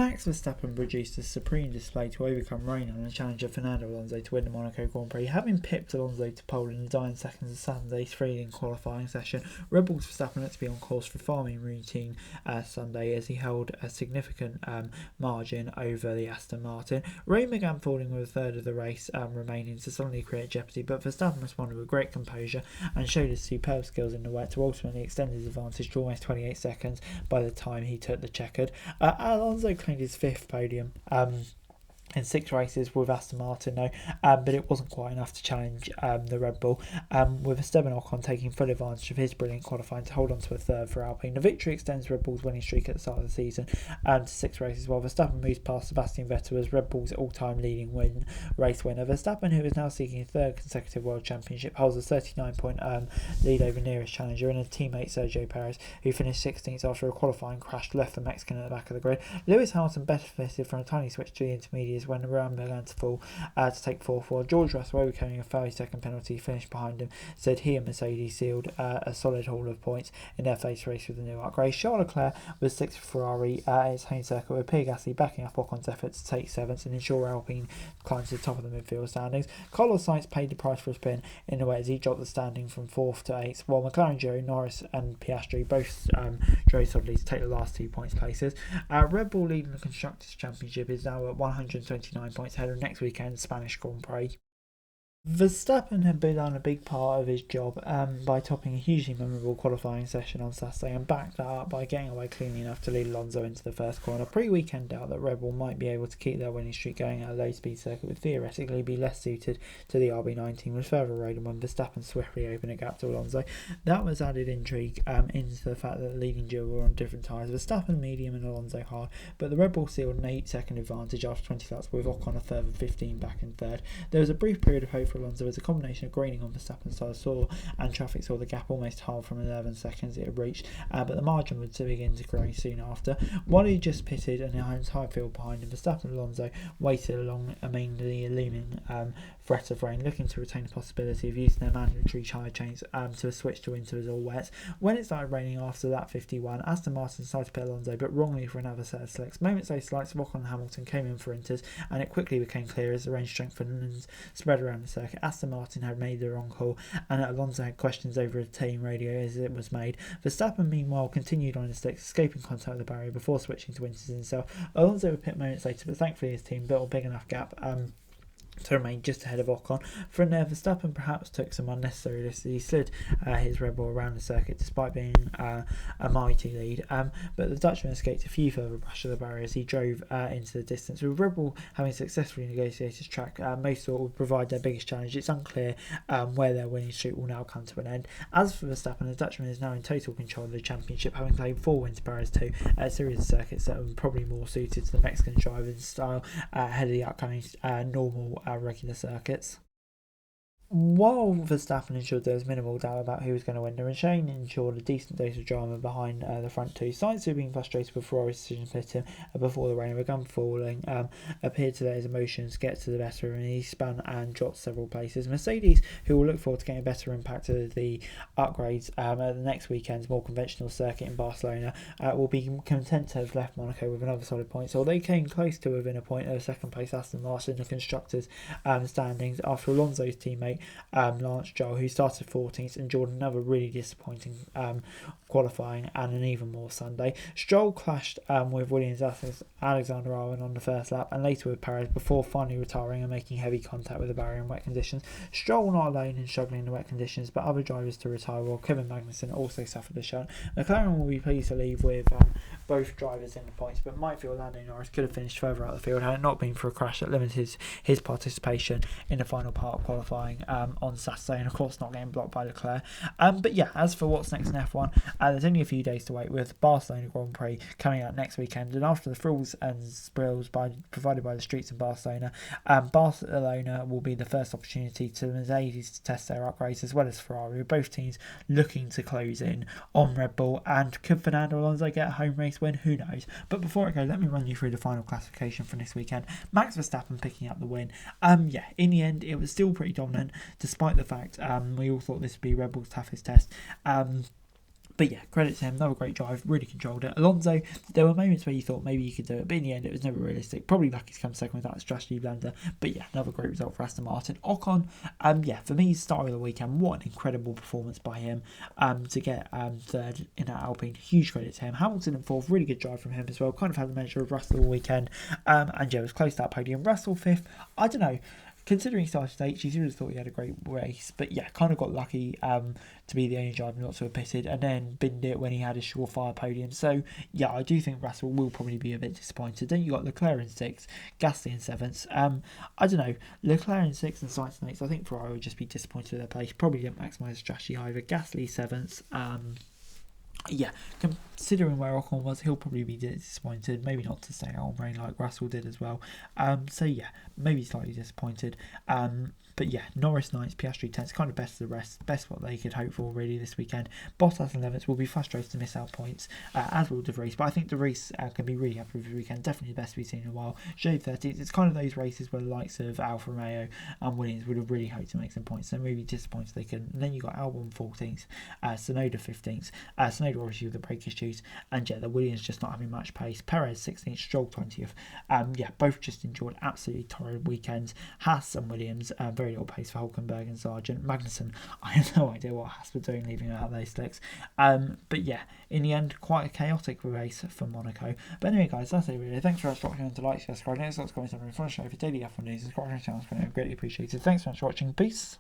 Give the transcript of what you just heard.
Max Verstappen produced a supreme display to overcome rain on the challenger Fernando Alonso to win the Monaco Grand Prix, having pipped Alonso to pole in the dying seconds of Saturday's thrilling qualifying session. Red Bull's Verstappen looked to be on course for farming routine Sunday as he held a significant margin over the Aston Martin. Rain began falling with a third of the race remaining to suddenly create jeopardy, but Verstappen responded with great composure and showed his superb skills in the wet to ultimately extend his advantage to almost 28 seconds by the time he took the checkered. Alonso claimed his fifth podium in 6 races with Aston Martin though, but it wasn't quite enough to challenge the Red Bull, with Esteban Ocon taking full advantage of his brilliant qualifying to hold on to a third for Alpine. The victory extends Red Bull's winning streak at the start of the season to 6 races, while Verstappen moves past Sebastian Vettel as Red Bull's all-time leading race winner. Verstappen, who is now seeking a third consecutive World Championship, holds a 39-point lead over nearest challenger and a teammate Sergio Perez, who finished 16th after a qualifying crash left the Mexican at the back of the grid. Lewis Hamilton benefited from a tiny switch to the intermediates when the round began to fall to take 4th, while George Russell, overcoming a 30-second penalty, finished behind him, said he and Mercedes sealed a solid haul of points in their face race with the new upgrade. Charles Leclerc was 6th for Ferrari at its home circuit, with Pierre Gasly backing up Ocon's effort to take 7th and ensure Alpine climbed to the top of the midfield standings. Carlos Sainz paid the price for a spin in the wet as he dropped the standing from 4th to 8th, while McLaren Joe, Norris and Piastri both drove solidly to take the last 2 points places. Red Bull leading the Constructors' Championship is now at 129 points ahead of next weekend's Spanish Grand Prix. Verstappen had been on a big part of his job by topping a hugely memorable qualifying session on Saturday and backed that up by getting away cleanly enough to lead Alonso into the first corner. Pre-weekend doubt that Red Bull might be able to keep their winning streak going at a low-speed circuit would theoretically be less suited to the RB19, with further eroding when Verstappen swiftly opened a gap to Alonso. That was added intrigue into the fact that the leading duo were on different tyres, Verstappen medium and Alonso hard, but the Red Bull sealed an 8-second advantage after 20 laps, with Ocon a further 15 back in third. There was a brief period of hope for Alonso as a combination of greening on Verstappen's side saw and traffic saw the gap almost halved from 11 seconds it had reached, but the margin would begin to grow soon after. While he just pitted and the entire field behind him, Verstappen and Alonso waited along a mainly looming threat of rain, looking to retain the possibility of using their mandatory tyre chains to switch to winters all wet. When it started raining after that 51, Aston Martin decided to pit Alonso, but wrongly for another set of slicks. Moments later, the likes of Ocon and Hamilton came in for inters, and it quickly became clear as the rain strengthened and spread around the circuit. Aston Martin had made the wrong call, and Alonso had questions over a team radio as it was made. Verstappen, meanwhile, continued on his sticks, escaping contact with the barrier before switching to winters himself. Alonso would pit moments later, but thankfully his team built a big enough gap to remain just ahead of Ocon. From there, Verstappen perhaps took some unnecessary risks. He slid his Red Bull around the circuit despite being a mighty lead, but the Dutchman escaped a few further brush of the barrier as he drove into the distance. With Red Bull having successfully negotiated track, most thought would provide their biggest challenge. It's unclear where their winning streak will now come to an end. As for Verstappen, the Dutchman is now in total control of the championship, having claimed 4 wins to Perez 2 at a series of circuits that are probably more suited to the Mexican driver's style ahead of the upcoming normal regular circuits. While Verstappen ensured there was minimal doubt about who was going to win, the machine ensured a decent dose of drama behind the front two. Sainz, who had been frustrated with Ferrari's decision to pit him before the rain began falling, appeared to let his emotions get to the better, and he spun and dropped several places. Mercedes, who will look forward to getting a better impact of the upgrades at the next weekend's more conventional circuit in Barcelona, will be content to have left Monaco with another solid point. So they came close to within a point of second place Aston Martin in the constructors' standings after Alonso's teammate Lance Stroll, who started 14th, endured another really disappointing qualifying and an even more Sunday. Stroll clashed with Williams' Alexander Albon on the first lap and later with Perez before finally retiring and making heavy contact with the barrier in wet conditions. Stroll not alone in struggling in the wet conditions, but other drivers to retire, while Kevin Magnussen also suffered a shunt. McLaren will be pleased to leave with both drivers in the points, but might feel Lando Norris could have finished further out the field had it not been for a crash that limited his participation in the final part of qualifying on Saturday, and of course not getting blocked by Leclerc. But yeah, as for what's next in F1, there's only a few days to wait, with Barcelona Grand Prix coming out next weekend, and after the thrills and sprills provided by the streets in Barcelona, Barcelona will be the first opportunity to Mercedes to test their upgrades as well as Ferrari, with both teams looking to close in on Red Bull. And could Fernando Alonso get a home race win? Who knows? But before I go, let me run you through the final classification from this weekend. Max Verstappen picking up the win. Yeah, in the end it was still pretty dominant, despite the fact we all thought this would be Red Bull's toughest test. But yeah, credit to him, another great drive, really controlled it. Alonso, there were moments where you thought maybe you could do it, but in the end it was never realistic. Probably lucky to come second without a strategy blender. But yeah, another great result for Aston Martin. Ocon, yeah, for me, star of the weekend. What an incredible performance by him to get third in that Alpine. Huge credit to him. Hamilton in fourth, really good drive from him as well. Kind of had the measure of Russell all weekend. And yeah, it was close to that podium. Russell fifth, I don't know. Considering he started eighth, you would thought he had a great race, but yeah, kind of got lucky to be the only driver not to have pitted, and then binned it when he had a surefire podium. So yeah, I do think Russell will probably be a bit disappointed. Then you got Leclerc in sixth, Gasly in seventh. I don't know, Leclerc in sixth and Sainz in eighth. I think Ferrari would just be disappointed with their place. Probably didn't maximise the strategy either. Gasly seventh. Yeah, considering where Ocon was, he'll probably be disappointed. Maybe not to stay out on rain like Russell did as well. So yeah, maybe slightly disappointed. But yeah, Norris 9th, Piastri 10th, kind of best of the rest, best what they could hope for really this weekend. Bottas 11th will be frustrated to miss out points, as will De Vries, but I think De Vries can be really happy with the weekend, definitely the best we've seen in a while. Joe 13th, it's kind of those races where the likes of Alfa Romeo and Williams would have really hoped to make some points, so maybe disappointed they couldn't. And then you got Albon 14th, Tsunoda 15th, Tsunoda obviously with the brake issues, and yeah, the Williams just not having much pace. Perez 16th, Stroll 20th, yeah, both just enjoyed absolutely torrid weekends. Haas and Williams, very little pace for Hulkenberg and Sargent. Magnussen, I have no idea what Haas were doing leaving out those slicks. But yeah, in the end, quite a chaotic race for Monaco. But anyway, guys, that's it really. Thanks for watching, and to like, subscribe, next comments on the front show for daily F1 news. Subscribe to the channel, it's greatly appreciated. Thanks so much for watching. Peace.